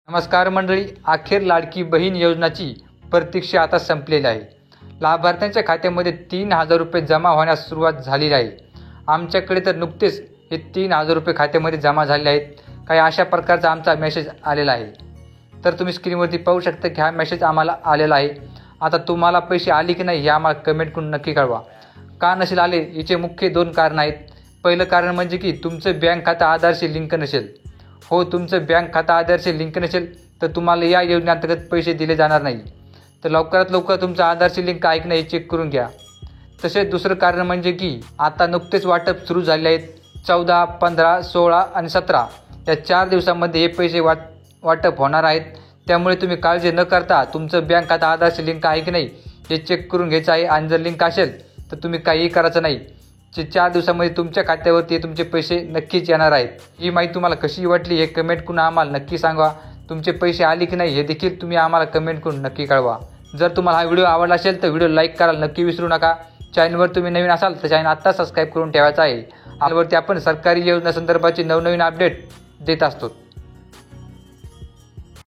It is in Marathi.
नमस्कार मंडळी, अखेर लाडकी बहीण योजनाची प्रतीक्षा आता संपलेली आहे. लाभार्थ्यांच्या खात्यामध्ये 3,000 रुपये जमा होण्यास सुरुवात झालेली आहे. आमच्याकडे तर नुकतेच हे 3,000 रुपये खात्यामध्ये जमा झाले आहेत. काही अशा प्रकारचा आमचा मेसेज आलेला आहे. तर तुम्ही स्क्रीनवरती पाहू शकता की हा मेसेज आम्हाला आलेला आहे. आता तुम्हाला पैसे आले की नाही हे आम्हाला कमेंट करून नक्की कळवा. का नसेल आले याचे मुख्य 2 कारण आहेत. पहिलं कारण म्हणजे की तुमचं बँक खातं आधारशी लिंक नसेल. हो, तुमचं बँक खातं आधारशी लिंक नसेल तर तुम्हाला या योजनेअंतर्गत पैसे दिले जाणार नाही. तर लवकरात लवकर तुमचं आधारशी लिंक आहे की नाही हे चेक करून घ्या. तसेच दुसरं कारण म्हणजे की आता नुकतेच वाटप सुरू झाले आहेत. 14, 15, 16 आणि 17 या 4 दिवसांमध्ये हे पैसे वाटप होणार आहेत. त्यामुळे तुम्ही काळजी न करता तुमचं बँक खातं आधारशी लिंक आहे की नाही हे चेक करून घ्यायचं आहे. आणि जर लिंक असेल तर तुम्ही काहीही करायचं नाही. 4 दिवसामध्ये तुमच्या खात्यावरती तुमचे पैसे नक्कीच येणार आहेत. ही माहिती तुम्हाला कशी वाटली हे कमेंट करून आम्हाला नक्की सांगा. तुमचे पैसे आले की नाही हे देखील तुम्ही आम्हाला कमेंट करून नक्की कळवा. जर तुम्हाला हा व्हिडिओ आवडला असेल तर व्हिडिओ लाईक करायला नक्की विसरू नका. चॅनलवर तुम्ही नवीन असाल तर चॅनल आत्ता सबस्क्राईब करून ठेवायचा आहे. यावरती आपण सरकारी योजनांसंदर्भाची नवनवीन अपडेट देत असतो.